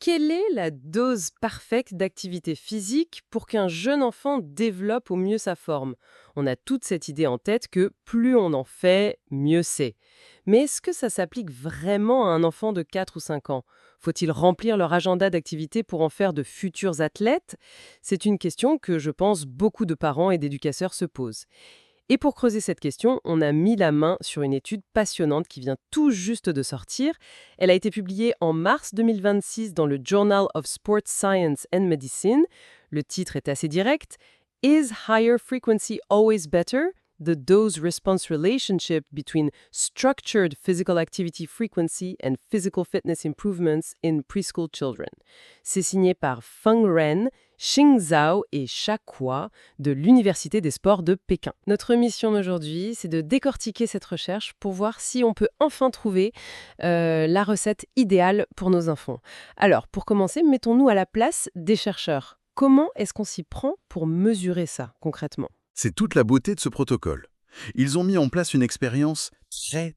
Quelle est la dose parfaite d'activité physique pour qu'un jeune enfant développe au mieux sa forme? On a toute cette idée en tête que plus on en fait, mieux c'est. Mais est-ce que ça s'applique vraiment à un enfant de 4 ou 5 ans? Faut-il remplir leur agenda d'activité pour en faire de futurs athlètes? C'est une question que je pense beaucoup de parents et d'éducateurs se posent. Et pour creuser cette question, on a mis la main sur une étude passionnante qui vient tout juste de sortir. Elle a été publiée en mars 2026 dans le Journal of Sports Science and Medicine. Le titre est assez direct. Is higher frequency always better? The dose-response relationship between structured physical activity frequency and physical fitness improvements in preschool children. C'est signé par Feng Ren, Xing Zhao et Sha Kua de l'Université des sports de Pékin. Notre mission aujourd'hui, c'est de décortiquer cette recherche pour voir si on peut enfin trouver la recette idéale pour nos enfants. Alors, pour commencer, mettons-nous à la place des chercheurs. Comment est-ce qu'on s'y prend pour mesurer ça, concrètement? C'est toute la beauté de ce protocole. Ils ont mis en place une expérience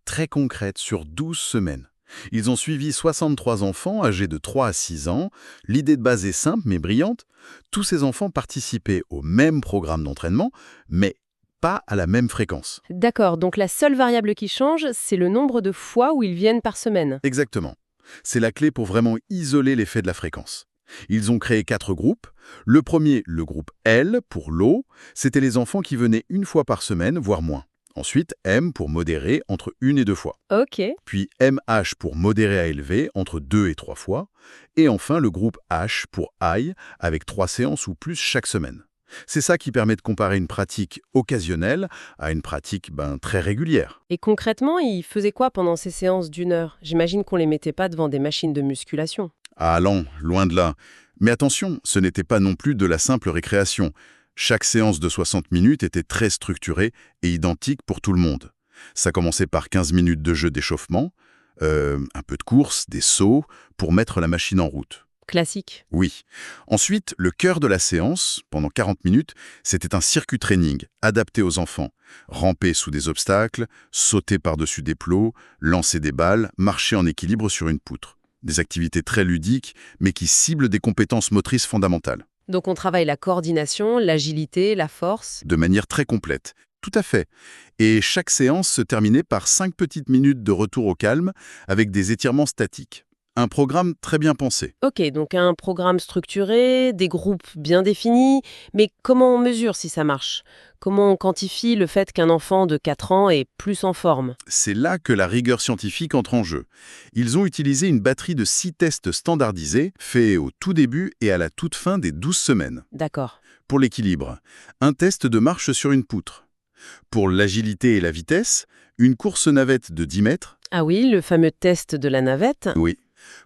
très concrète sur 12 semaines. Ils ont suivi 63 enfants âgés de 3 à 6 ans. L'idée de base est simple mais brillante. Tous ces enfants participaient au même programme d'entraînement, mais pas à la même fréquence. D'accord, donc la seule variable qui change, c'est le nombre de fois où ils viennent par semaine. Exactement. C'est la clé pour vraiment isoler l'effet de la fréquence. Ils ont créé 4 groupes. Le premier, le groupe L pour low, c'était les enfants qui venaient une fois par semaine, voire moins. Ensuite, M pour modéré, entre 1 et 2 fois. Ok. Puis MH pour modéré à élevé, entre 2 et 3 fois. Et enfin, le groupe H pour high, avec 3 séances ou plus chaque semaine. C'est ça qui permet de comparer une pratique occasionnelle à une pratique très régulière. Et concrètement, ils faisaient quoi pendant ces séances d'une heure? J'imagine qu'on les mettait pas devant des machines de musculation. Ah non, loin de là. Mais attention, ce n'était pas non plus de la simple récréation. Chaque séance de 60 minutes était très structurée et identique pour tout le monde. Ça commençait par 15 minutes de jeu d'échauffement, un peu de course, des sauts, pour mettre la machine en route. Classique. Oui. Ensuite, le cœur de la séance, pendant 40 minutes, c'était un circuit training adapté aux enfants. Ramper sous des obstacles, sauter par-dessus des plots, lancer des balles, marcher en équilibre sur une poutre. Des activités très ludiques, mais qui ciblent des compétences motrices fondamentales. Donc on travaille la coordination, l'agilité, la force. De manière très complète. Tout à fait. Et chaque séance se terminait par 5 petites minutes de retour au calme, avec des étirements statiques. Un programme très bien pensé. Ok, donc un programme structuré, des groupes bien définis, mais comment on mesure si ça marche? Comment on quantifie le fait qu'un enfant de 4 ans est plus en forme? C'est là que la rigueur scientifique entre en jeu. Ils ont utilisé une batterie de 6 tests standardisés, faits au tout début et à la toute fin des 12 semaines. D'accord. Pour l'équilibre, un test de marche sur une poutre. Pour l'agilité et la vitesse, une course navette de 10 mètres. Ah oui, le fameux test de la navette. Oui.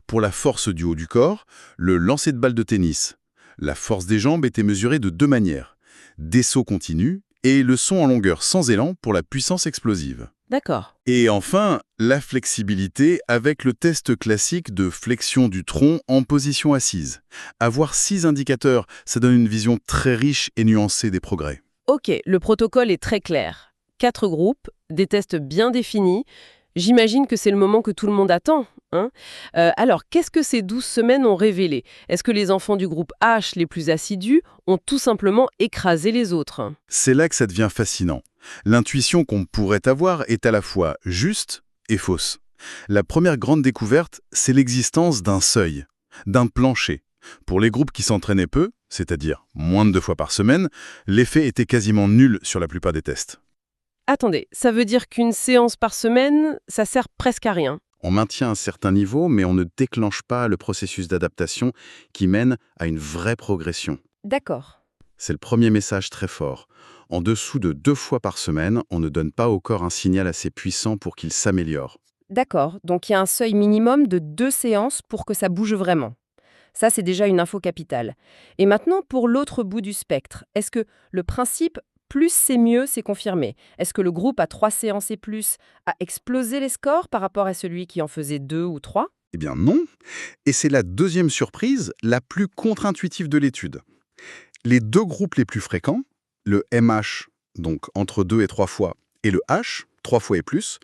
Pour la force du haut du corps, le lancer de balle de tennis. La force des jambes était mesurée de 2 manières. Des sauts continus et le saut en longueur sans élan pour la puissance explosive. D'accord. Et enfin, la flexibilité avec le test classique de flexion du tronc en position assise. Avoir 6 indicateurs, ça donne une vision très riche et nuancée des progrès. Ok, le protocole est très clair. 4 groupes, des tests bien définis. J'imagine que c'est le moment que tout le monde attend, hein. Alors, qu'est-ce que ces 12 semaines ont révélé? Est-ce que les enfants du groupe H les plus assidus ont tout simplement écrasé les autres? C'est là que ça devient fascinant. L'intuition qu'on pourrait avoir est à la fois juste et fausse. La première grande découverte, c'est l'existence d'un seuil, d'un plancher. Pour les groupes qui s'entraînaient peu, c'est-à-dire moins de 2 fois par semaine, l'effet était quasiment nul sur la plupart des tests. Attendez, ça veut dire qu'une séance par semaine, ça sert presque à rien? On maintient un certain niveau, mais on ne déclenche pas le processus d'adaptation qui mène à une vraie progression. D'accord. C'est le premier message très fort. En dessous de 2 fois par semaine, on ne donne pas au corps un signal assez puissant pour qu'il s'améliore. D'accord, donc il y a un seuil minimum de 2 séances pour que ça bouge vraiment. Ça, c'est déjà une info capitale. Et maintenant, pour l'autre bout du spectre, est-ce que le principe plus c'est mieux, c'est confirmé? Est-ce que le groupe à 3 séances et plus a explosé les scores par rapport à celui qui en faisait 2 ou 3? Eh bien non. Et c'est la deuxième surprise, la plus contre-intuitive de l'étude. Les 2 groupes les plus fréquents, le MH, donc entre 2 et 3 fois, et le H, 3 fois et plus,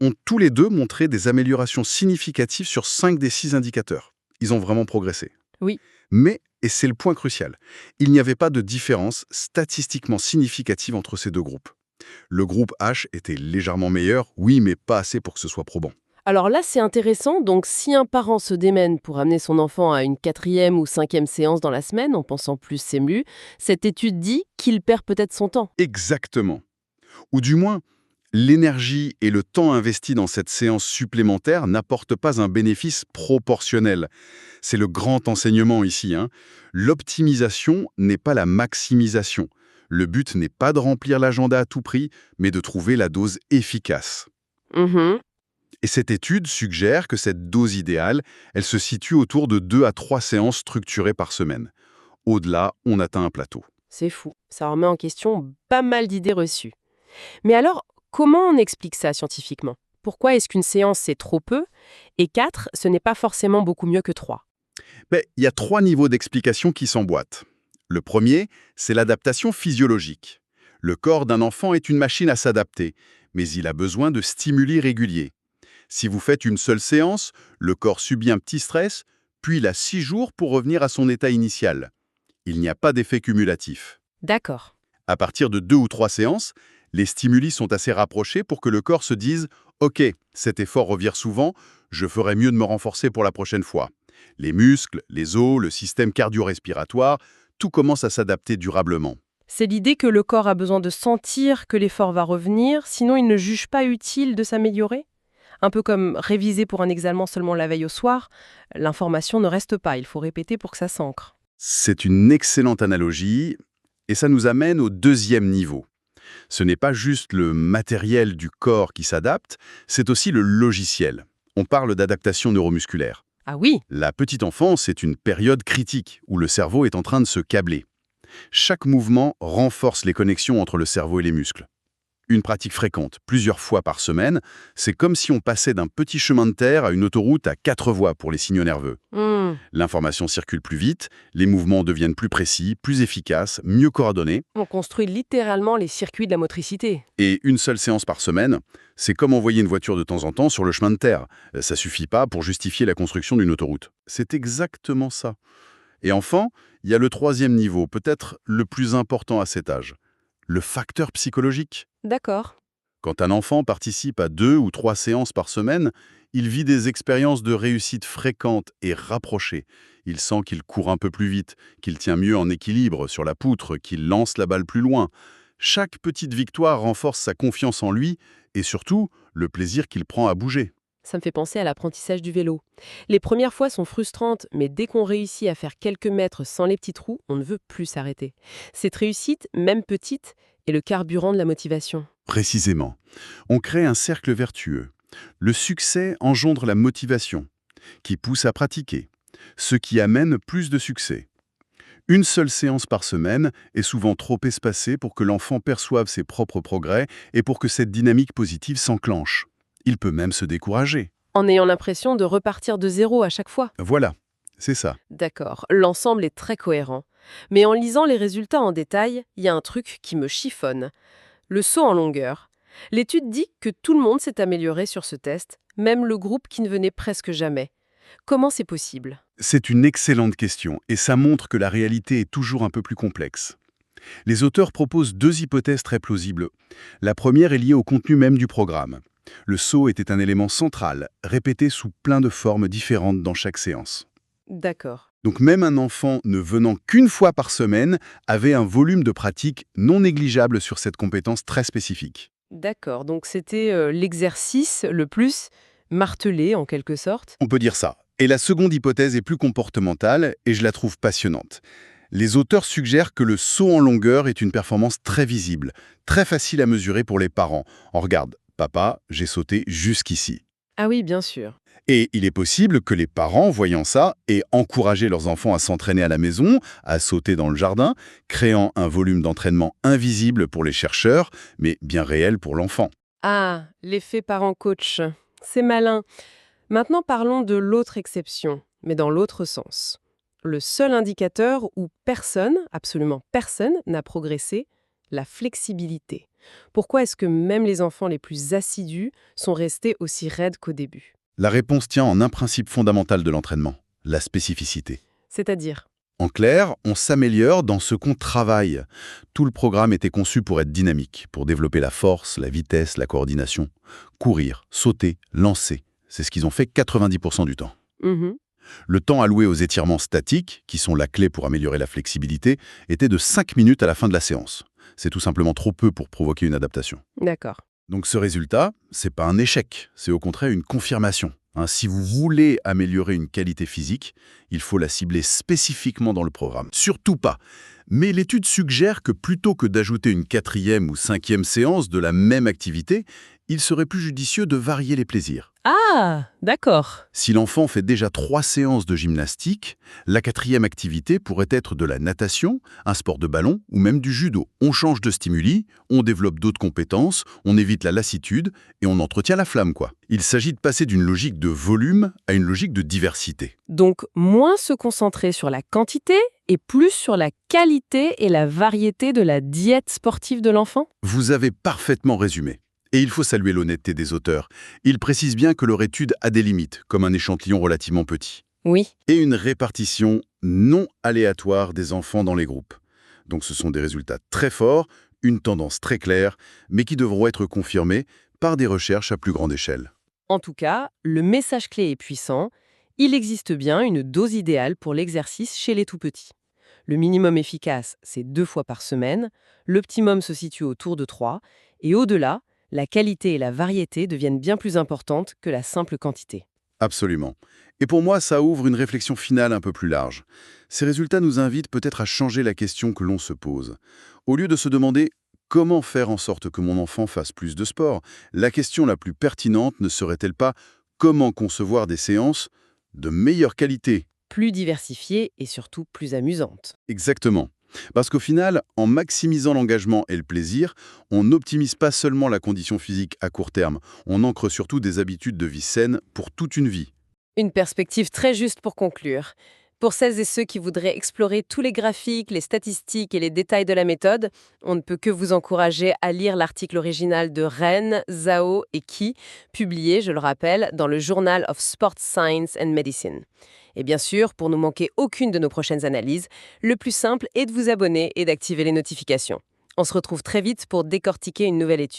ont tous les deux montré des améliorations significatives sur 5 des 6 indicateurs. ils ont vraiment progressé. Oui. Mais, et c'est le point crucial, il n'y avait pas de différence statistiquement significative entre ces deux groupes. Le groupe H était légèrement meilleur, oui, mais pas assez pour que ce soit probant. Alors là, c'est intéressant. Donc, si un parent se démène pour amener son enfant à une 4e ou 5e séance dans la semaine, en pensant plus c'est mieux, cette étude dit qu'il perd peut-être son temps. Exactement. Ou du moins, l'énergie et le temps investi dans cette séance supplémentaire n'apportent pas un bénéfice proportionnel. C'est le grand enseignement ici, hein. L'optimisation n'est pas la maximisation. Le but n'est pas de remplir l'agenda à tout prix, mais de trouver la dose efficace. Mhm. Et cette étude suggère que cette dose idéale, elle se situe autour de 2 à 3 séances structurées par semaine. Au-delà, on atteint un plateau. C'est fou. Ça remet en question pas mal d'idées reçues. Mais alors, comment on explique ça scientifiquement? Pourquoi est-ce qu'une séance c'est trop peu et 4, ce n'est pas forcément beaucoup mieux que 3? Ben, il y a 3 niveaux d'explication qui s'emboîtent. Le premier, c'est l'adaptation physiologique. Le corps d'un enfant est une machine à s'adapter, mais il a besoin de stimuli réguliers. Si vous faites une seule séance, le corps subit un petit stress, puis il a 6 jours pour revenir à son état initial. Il n'y a pas d'effet cumulatif. D'accord. À partir de 2 ou 3 séances, les stimuli sont assez rapprochés pour que le corps se dise « Ok, cet effort revient souvent, je ferai mieux de me renforcer pour la prochaine fois ». Les muscles, les os, le système cardio-respiratoire, tout commence à s'adapter durablement. C'est l'idée que le corps a besoin de sentir que l'effort va revenir, sinon il ne juge pas utile de s'améliorer? Un peu comme réviser pour un examen seulement la veille au soir, l'information ne reste pas, il faut répéter pour que ça s'ancre. C'est une excellente analogie, et ça nous amène au deuxième niveau. Ce n'est pas juste le matériel du corps qui s'adapte, c'est aussi le logiciel. On parle d'adaptation neuromusculaire. Ah oui, La petite enfance est une période critique où le cerveau est en train de se câbler. Chaque mouvement renforce les connexions entre le cerveau et les muscles. Une pratique fréquente, plusieurs fois par semaine, c'est comme si on passait d'un petit chemin de terre à une autoroute à 4 voies pour les signaux nerveux. L'information circule plus vite, les mouvements deviennent plus précis, plus efficaces, mieux coordonnés, on construit littéralement les circuits de la motricité. et une seule séance par semaine, c'est comme envoyer une voiture de temps en temps sur le chemin de terre. Ça suffit pas pour justifier la construction d'une autoroute. C'est exactement ça. Et enfin, il y a le troisième niveau, peut-être le plus important à cet âge, le facteur psychologique. D'accord. Quand un enfant participe à 2 ou 3 séances par semaine, il vit des expériences de réussite fréquentes et rapprochées. Il sent qu'il court un peu plus vite, qu'il tient mieux en équilibre sur la poutre, qu'il lance la balle plus loin. Chaque petite victoire renforce sa confiance en lui et surtout le plaisir qu'il prend à bouger. Ça me fait penser à l'apprentissage du vélo. Les premières fois sont frustrantes, mais dès qu'on réussit à faire quelques mètres sans les petits trous, on ne veut plus s'arrêter. Cette réussite, même petite, est le carburant de la motivation. Précisément. On crée un cercle vertueux. Le succès engendre la motivation, qui pousse à pratiquer, ce qui amène plus de succès. Une seule séance par semaine est souvent trop espacée pour que l'enfant perçoive ses propres progrès et pour que cette dynamique positive s'enclenche. Il peut même se décourager. En ayant l'impression de repartir de zéro à chaque fois. Voilà, c'est ça. D'accord, l'ensemble est très cohérent. Mais en lisant les résultats en détail, il y a un truc qui me chiffonne. Le saut en longueur. L'étude dit que tout le monde s'est amélioré sur ce test, même le groupe qui ne venait presque jamais. Comment c'est possible? C'est une excellente question et ça montre que la réalité est toujours un peu plus complexe. Les auteurs proposent 2 hypothèses très plausibles. La première est liée au contenu même du programme. Le saut était un élément central, répété sous plein de formes différentes dans chaque séance. D'accord. Donc même un enfant ne venant qu'une fois par semaine avait un volume de pratique non négligeable sur cette compétence très spécifique. D'accord, donc c'était l'exercice le plus martelé en quelque sorte. On peut dire ça. Et la seconde hypothèse est plus comportementale et je la trouve passionnante. Les auteurs suggèrent que le saut en longueur est une performance très visible, très facile à mesurer pour les parents. On regarde, papa, j'ai sauté jusqu'ici. Ah oui, bien sûr. Et il est possible que les parents, voyant ça, aient encouragé leurs enfants à s'entraîner à la maison, à sauter dans le jardin, créant un volume d'entraînement invisible pour les chercheurs, mais bien réel pour l'enfant. Ah, l'effet parent-coach. C'est malin. Maintenant parlons de l'autre exception, mais dans l'autre sens. Le seul indicateur où personne, absolument personne, n'a progressé, la flexibilité. Pourquoi est-ce que même les enfants les plus assidus sont restés aussi raides qu'au début? La réponse tient en un principe fondamental de l'entraînement, la spécificité. C'est-à-dire? En clair, on s'améliore dans ce qu'on travaille. Tout le programme était conçu pour être dynamique, pour développer la force, la vitesse, la coordination. Courir, sauter, lancer. C'est ce qu'ils ont fait 90% du temps. Mhm. Le temps alloué aux étirements statiques, qui sont la clé pour améliorer la flexibilité, était de 5 minutes à la fin de la séance. C'est tout simplement trop peu pour provoquer une adaptation. D'accord. Donc ce résultat, c'est pas un échec, c'est au contraire une confirmation. Si vous voulez améliorer une qualité physique, il faut la cibler spécifiquement dans le programme. Surtout pas. Mais l'étude suggère que plutôt que d'ajouter une 4e ou 5e séance de la même activité, il serait plus judicieux de varier les plaisirs. Ah, d'accord. Si l'enfant fait déjà 3 séances de gymnastique, la 4e activité pourrait être de la natation, un sport de ballon ou même du judo. On change de stimuli, on développe d'autres compétences, on évite la lassitude et on entretient la flamme, quoi. Il s'agit de passer d'une logique de volume à une logique de diversité. Donc, moins se concentrer sur la quantité et plus sur la qualité et la variété de la diète sportive de l'enfant? Vous avez parfaitement résumé. Et il faut saluer l'honnêteté des auteurs. Ils précisent bien que leur étude a des limites, comme un échantillon relativement petit. Oui. Et une répartition non aléatoire des enfants dans les groupes. Donc ce sont des résultats très forts, une tendance très claire, mais qui devront être confirmés par des recherches à plus grande échelle. En tout cas, le message clé est puissant. Il existe bien une dose idéale pour l'exercice chez les tout-petits. Le minimum efficace, c'est 2 fois par semaine. L'optimum se situe autour de 3. Et au-delà, la qualité et la variété deviennent bien plus importantes que la simple quantité. Absolument. Et pour moi, ça ouvre une réflexion finale un peu plus large. Ces résultats nous invitent peut-être à changer la question que l'on se pose. Au lieu de se demander comment faire en sorte que mon enfant fasse plus de sport, la question la plus pertinente ne serait-elle pas comment concevoir des séances de meilleure qualité? Plus diversifiée et surtout plus amusante. Exactement. Parce qu'au final, en maximisant l'engagement et le plaisir, on n'optimise pas seulement la condition physique à court terme, on ancre surtout des habitudes de vie saines pour toute une vie. Une perspective très juste pour conclure. Pour celles et ceux qui voudraient explorer tous les graphiques, les statistiques et les détails de la méthode, on ne peut que vous encourager à lire l'article original de Ren, Zhao et Qi, publié, je le rappelle, dans le Journal of Sports Science and Medicine. Et bien sûr, pour ne manquer aucune de nos prochaines analyses, le plus simple est de vous abonner et d'activer les notifications. On se retrouve très vite pour décortiquer une nouvelle étude.